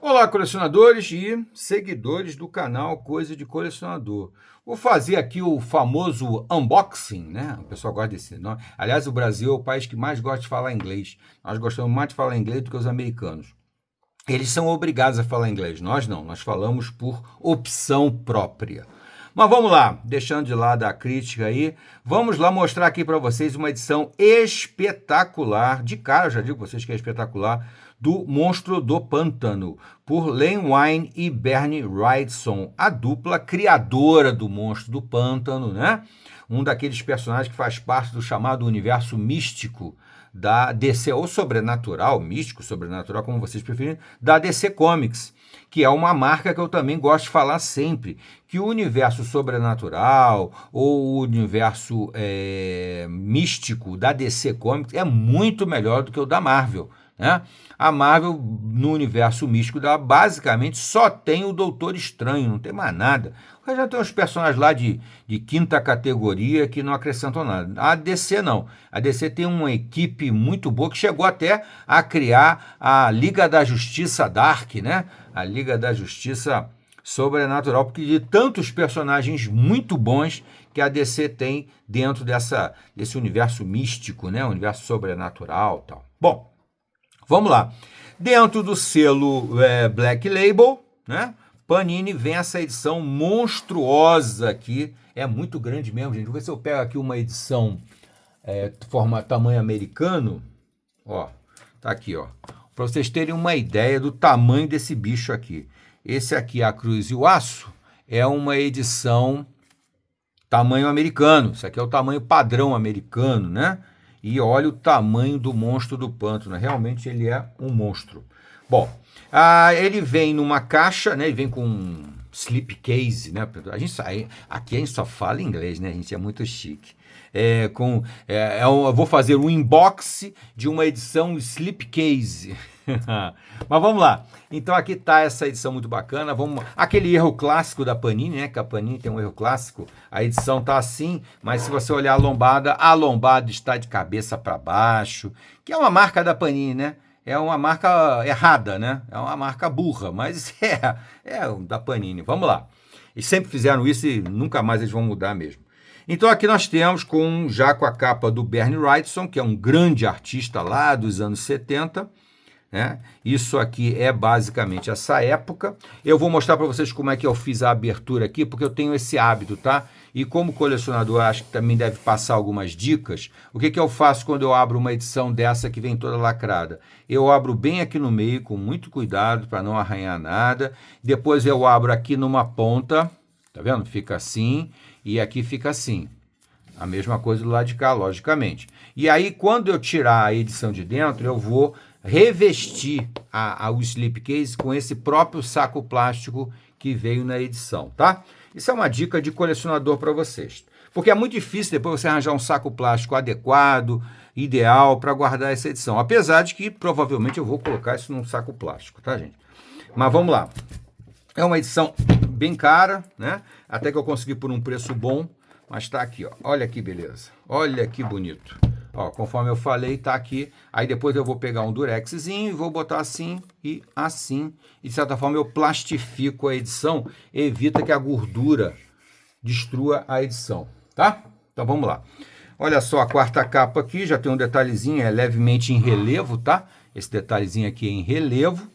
Olá, colecionadores e seguidores do canal Coisa de Colecionador. Vou fazer aqui o famoso unboxing, né? O pessoal gosta desse nome. Aliás, o Brasil é o país que mais gosta de falar inglês. Nós gostamos mais de falar inglês do que os americanos. Eles são obrigados a falar inglês, nós não, nós falamos por opção própria. Mas vamos lá, deixando de lado a crítica aí, vamos lá mostrar aqui para vocês uma edição espetacular, de cara eu já digo para vocês que é espetacular, do Monstro do Pântano, por Len Wein e Bernie Wrightson, a dupla criadora do Monstro do Pântano, né? Um daqueles personagens que faz parte do chamado universo místico da DC, ou sobrenatural, místico, sobrenatural, como vocês preferirem, da DC Comics, que é uma marca que eu também gosto de falar sempre, que o universo sobrenatural ou o universo místico da DC Comics é muito melhor do que o da Marvel, né? A Marvel, no universo místico dela, basicamente só tem o Doutor Estranho, não tem mais nada. Já tem uns personagens lá de quinta categoria que não acrescentam nada. A DC não. A DC tem uma equipe muito boa que chegou até a criar a Liga da Justiça Dark, né? A Liga da Justiça Sobrenatural, porque de tantos personagens muito bons que a DC tem dentro desse universo místico, né? Universo sobrenatural e tal. Bom, vamos lá. Dentro do selo Black Label, né? Panini vem essa edição monstruosa aqui. É muito grande mesmo, gente. Vou ver se eu pego aqui uma edição tamanho americano. Ó, tá aqui, ó. Para vocês terem uma ideia do tamanho desse bicho aqui. Esse aqui, A Cruz e o Aço, é uma edição tamanho americano. Isso aqui é o tamanho padrão americano, né? E olha o tamanho do Monstro do Pântano. Realmente ele é um monstro. Bom, ele vem numa caixa, né? Ele vem com um slipcase, né? Aqui a gente só fala inglês, né? A gente é muito chique. Eu vou fazer um inbox de uma edição slipcase. Mas vamos lá. Então aqui está essa edição muito bacana. Aquele erro clássico da Panini, né? Que a Panini tem um erro clássico. A edição está assim, mas se você olhar a lombada está de cabeça para baixo, que é uma marca da Panini, né? É uma marca errada, né? É uma marca burra, mas é da Panini. Vamos lá. Eles sempre fizeram isso e nunca mais eles vão mudar mesmo. Então aqui nós temos já com a capa do Bernie Wrightson, que é um grande artista lá dos anos 70, né? Isso aqui é basicamente essa época. Eu vou mostrar para vocês como é que eu fiz a abertura aqui, porque eu tenho esse hábito, tá? E como colecionador, acho que também deve passar algumas dicas. O que eu faço quando eu abro uma edição dessa que vem toda lacrada? Eu abro bem aqui no meio, com muito cuidado, para não arranhar nada. Depois eu abro aqui numa ponta, tá vendo? Fica assim, e aqui fica assim. A mesma coisa do lado de cá, logicamente. E aí, quando eu tirar a edição de dentro, eu vou revestir o slipcase com esse próprio saco plástico que veio na edição, tá? Isso é uma dica de colecionador para vocês. Porque é muito difícil depois você arranjar um saco plástico adequado, ideal para guardar essa edição. Apesar de que provavelmente eu vou colocar isso num saco plástico, tá, gente? Mas vamos lá. É uma edição bem cara, né? Até que eu consegui por um preço bom, mas tá aqui, ó. Olha que beleza. Olha que bonito. Ó, conforme eu falei, tá aqui. Aí depois eu vou pegar um durexzinho e vou botar assim e assim. E de certa forma eu plastifico a edição, evita que a gordura destrua a edição, tá? Então vamos lá. Olha só a quarta capa aqui, já tem um detalhezinho, é levemente em relevo, tá? Esse detalhezinho aqui é em relevo.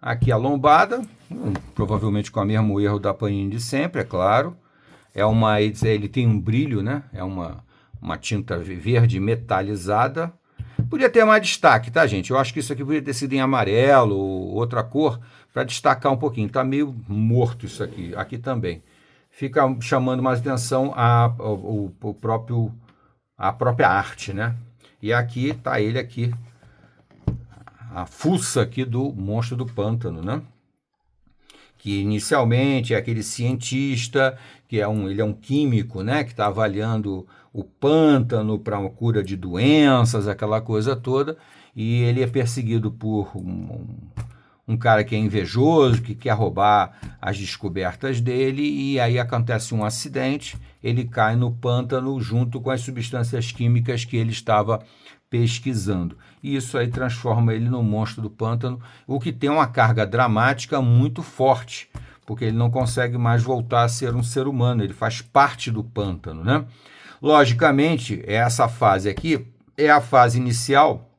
Aqui a lombada, provavelmente com o mesmo erro da Panini de sempre, é claro. Ele tem um brilho, né? É uma tinta verde metalizada. Podia ter mais destaque, tá, gente? Eu acho que isso aqui podia ter sido em amarelo ou outra cor para destacar um pouquinho. Tá meio morto isso aqui. Aqui também. Fica chamando mais atenção a própria arte, né? E aqui tá ele aqui. A fuça aqui do Monstro do Pântano, né? Que inicialmente é aquele cientista, que ele é um químico, né? Que está avaliando o pântano para uma cura de doenças, aquela coisa toda, e ele é perseguido por um cara que é invejoso, que quer roubar as descobertas dele, e aí acontece um acidente, ele cai no pântano junto com as substâncias químicas que ele estava pesquisando. E isso aí transforma ele no monstro do pântano, o que tem uma carga dramática muito forte, porque ele não consegue mais voltar a ser um ser humano, ele faz parte do pântano, né? Logicamente, essa fase aqui é a fase inicial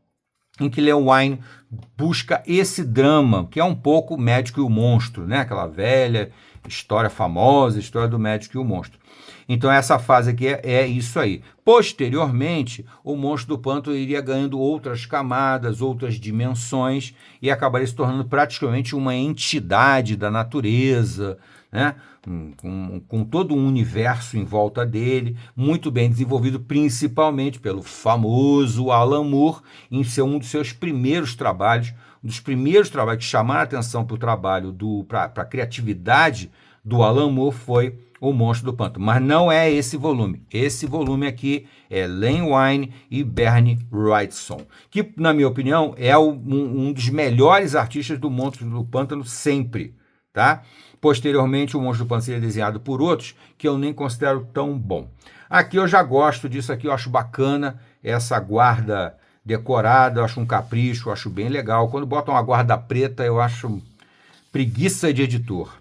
em que Lewine busca esse drama, que é um pouco o médico e o monstro, né? Aquela velha história famosa, história do médico e o monstro. Então essa fase aqui é isso aí. Posteriormente, o monstro do pântano iria ganhando outras camadas, outras dimensões e acabaria se tornando praticamente uma entidade da natureza, né? Com todo um universo em volta dele, muito bem desenvolvido, principalmente pelo famoso Alan Moore, em um dos seus primeiros trabalhos, um dos primeiros trabalhos que chamaram a atenção para o trabalho, para a criatividade do Alan Moore foi O Monstro do Pântano. Mas não é esse volume. Esse volume aqui é Len Wein e Bernie Wrightson, que, na minha opinião, é um dos melhores artistas do Monstro do Pântano sempre, tá? Posteriormente, o Monstro do Pântano seria desenhado por outros que eu nem considero tão bom. Aqui eu já gosto disso aqui, eu acho bacana essa guarda decorada, eu acho um capricho, eu acho bem legal. Quando botam uma guarda preta, eu acho preguiça de editor.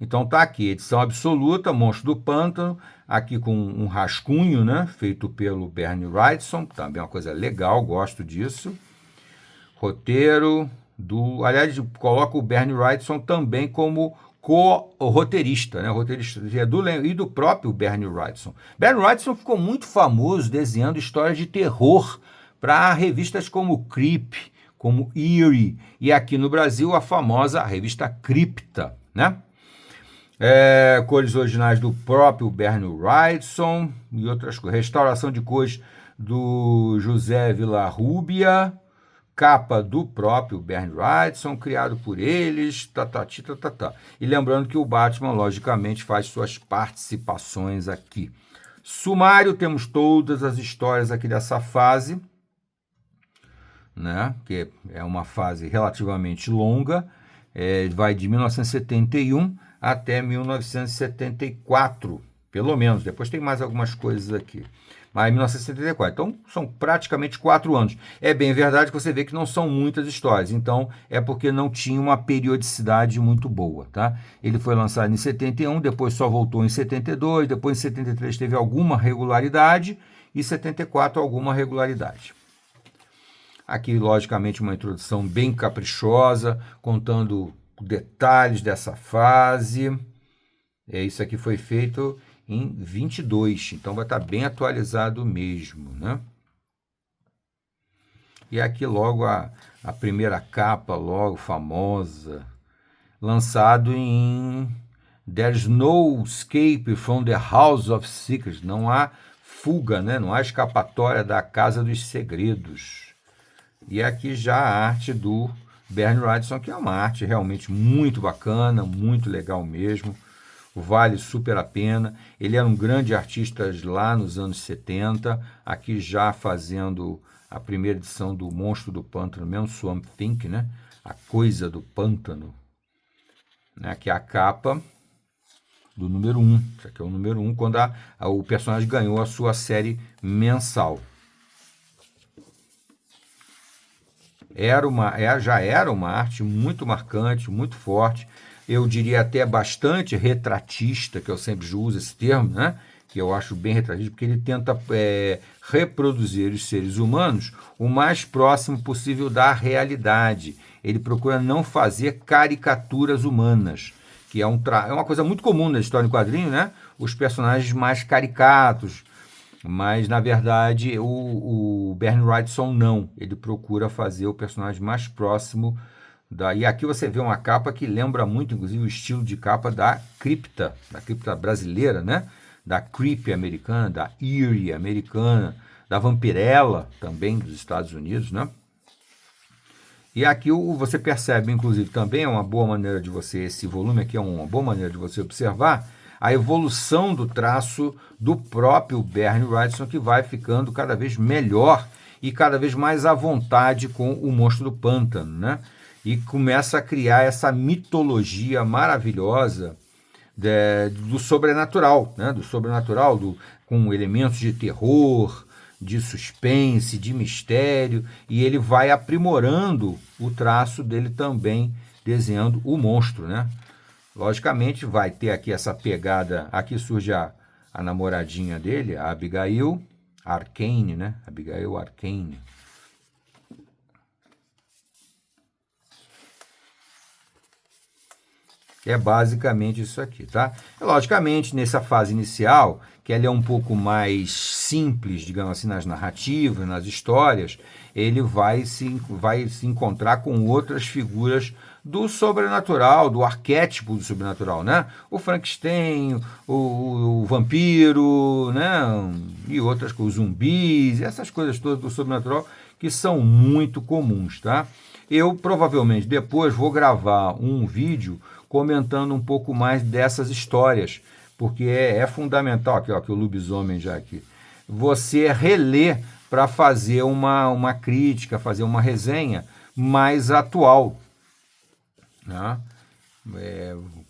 Então tá aqui, edição absoluta, Monstro do Pântano, aqui com um rascunho, né, feito pelo Bernie Wrightson, também é uma coisa legal, gosto disso. Roteiro do... Aliás, coloca o Bernie Wrightson também como co-roteirista, né, roteirista e do próprio Bernie Wrightson. Bernie Wrightson ficou muito famoso desenhando histórias de terror para revistas como Creep, como Eerie, e aqui no Brasil a famosa revista Cripta, né? Cores originais do próprio Bernie Wrightson e outras coisas. Restauração de cores do José Villarrubia, capa do próprio Bernie Wrightson, criado por eles, E lembrando que o Batman, logicamente, faz suas participações aqui. Sumário, temos todas as histórias aqui dessa fase, né? Que é uma fase relativamente longa, vai de 1971 até 1974, pelo menos. Depois tem mais algumas coisas aqui. Mas 1974. Então, são praticamente 4 anos. É bem verdade que você vê que não são muitas histórias. Então, é porque não tinha uma periodicidade muito boa, tá? Ele foi lançado em 71, depois só voltou em 72, depois em 73 teve alguma regularidade e 74 alguma regularidade. Aqui, logicamente, uma introdução bem caprichosa, contando detalhes dessa fase. Isso aqui foi feito em 22, então vai estar bem atualizado mesmo, né? E aqui logo a primeira capa, logo famosa, lançado em There's No Escape from the House of Secrets, não há fuga, né? Não há escapatória da Casa dos Segredos. E aqui já a arte do Bernie Wrightson, que é uma arte realmente muito bacana, muito legal mesmo, vale super a pena. Ele era um grande artista lá nos anos 70, aqui já fazendo a primeira edição do Monstro do Pântano, mesmo Swamp Thing, né? A Coisa do Pântano. Aqui é a capa do número 1, isso aqui é o número 1, quando o personagem ganhou a sua série mensal. Já era uma arte muito marcante, muito forte, eu diria até bastante retratista, que eu sempre uso esse termo, né? Que eu acho bem retratista, porque ele tenta reproduzir os seres humanos o mais próximo possível da realidade. Ele procura não fazer caricaturas humanas, que é uma coisa muito comum na história em quadrinho, né? Os personagens mais caricatos. Mas, na verdade, o Bernie Wrightson não. Ele procura fazer o personagem mais próximo da... E aqui você vê uma capa que lembra muito, inclusive, o estilo de capa da cripta brasileira, né? Da Creep americana, da Eerie americana, da Vampirella também dos Estados Unidos, né? E aqui você percebe, inclusive, também é uma boa maneira de você... Esse volume aqui é uma boa maneira de você observar a evolução do traço do próprio Bernie Wrightson, que vai ficando cada vez melhor e cada vez mais à vontade com o Monstro do Pântano, né? E começa a criar essa mitologia maravilhosa do sobrenatural, né? Do sobrenatural, com elementos de terror, de suspense, de mistério, e ele vai aprimorando o traço dele também, desenhando o monstro, né? Logicamente vai ter aqui essa pegada, aqui surge a namoradinha dele, a Abigail Arcane, né? Abigail Arcane. É basicamente isso aqui, tá? Logicamente, nessa fase inicial, que ela é um pouco mais simples, digamos assim, nas narrativas, nas histórias, ele vai se encontrar com outras figuras do sobrenatural, do arquétipo do sobrenatural, né? O Frankenstein, o vampiro, né? E outras coisas, os zumbis, essas coisas todas do sobrenatural que são muito comuns, tá? Eu provavelmente depois vou gravar um vídeo comentando um pouco mais dessas histórias, porque é fundamental, aqui, ó, que o lobisomem já aqui, você reler para fazer uma crítica, fazer uma resenha mais atual, né?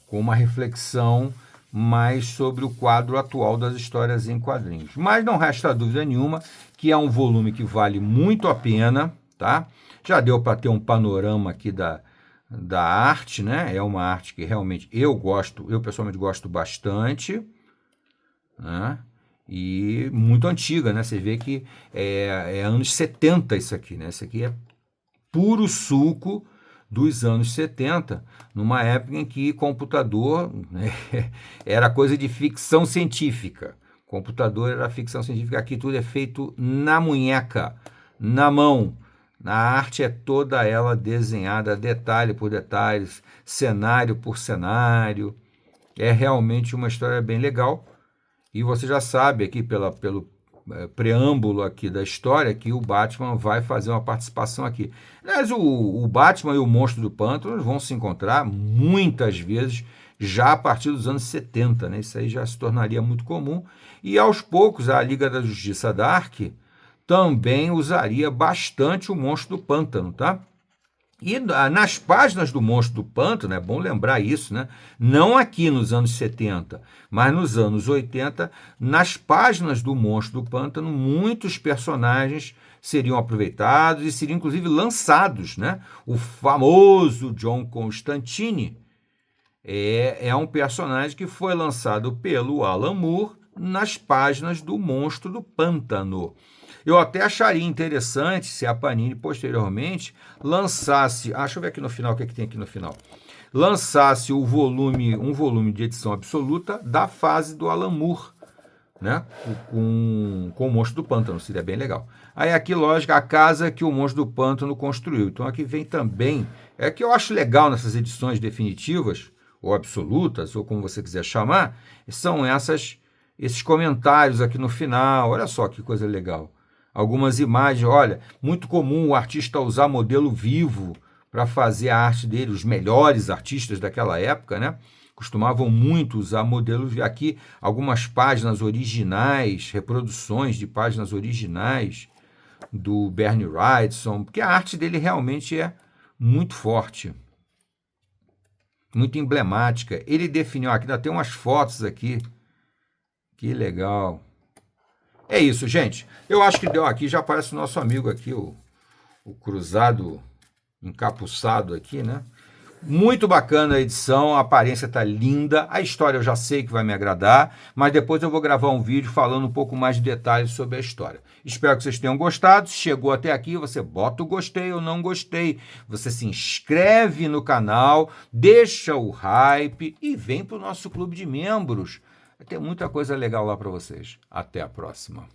Com uma reflexão mais sobre o quadro atual das histórias em quadrinhos. Mas não resta dúvida nenhuma que é um volume que vale muito a pena, tá? Já deu para ter um panorama aqui da arte, né? É uma arte que realmente eu pessoalmente gosto bastante, né? E muito antiga, né? Você vê que é anos 70 isso aqui, né? Isso aqui é puro suco dos anos 70, numa época em que computador, né, era coisa de ficção científica. Computador era ficção científica, aqui tudo é feito na munheca, na mão. A arte é toda ela desenhada detalhe por detalhe, cenário por cenário. É realmente uma história bem legal. E você já sabe aqui pelo preâmbulo aqui da história que o Batman vai fazer uma participação aqui. Aliás, o Batman e o Monstro do Pântano vão se encontrar muitas vezes já a partir dos anos 70, né? Isso aí já se tornaria muito comum. E aos poucos a Liga da Justiça Dark também usaria bastante o Monstro do Pântano, tá? E nas páginas do Monstro do Pântano, é bom lembrar isso, né? Não aqui nos anos 70, mas nos anos 80, nas páginas do Monstro do Pântano, muitos personagens seriam aproveitados e seriam inclusive lançados, né? O famoso John Constantine é um personagem que foi lançado pelo Alan Moore nas páginas do Monstro do Pântano. Eu até acharia interessante se a Panini posteriormente lançasse, deixa eu ver aqui no final o que tem aqui no final, lançasse um volume de edição absoluta da fase do Alan Moore, né? Com o Monstro do Pântano, seria bem legal. Aí aqui, lógico, a casa que o Monstro do Pântano construiu. Então aqui vem também, que eu acho legal nessas edições definitivas, ou absolutas, ou como você quiser chamar, são esses comentários aqui no final. Olha só que coisa legal. Algumas imagens, olha, muito comum o artista usar modelo vivo para fazer a arte dele, os melhores artistas daquela época, né? Costumavam muito usar modelos, aqui algumas páginas originais, reproduções de páginas originais do Bernie Wrightson, porque a arte dele realmente é muito forte, muito emblemática. Ele definiu, aqui ainda tem umas fotos aqui, que legal. É isso, gente. Eu acho que deu aqui, já aparece o nosso amigo aqui, o cruzado encapuçado aqui, né? Muito bacana a edição, a aparência tá linda, a história eu já sei que vai me agradar, mas depois eu vou gravar um vídeo falando um pouco mais de detalhes sobre a história. Espero que vocês tenham gostado. Se chegou até aqui, você bota o gostei ou não gostei, você se inscreve no canal, deixa o hype e vem para o nosso clube de membros. Vai ter muita coisa legal lá para vocês. Até a próxima.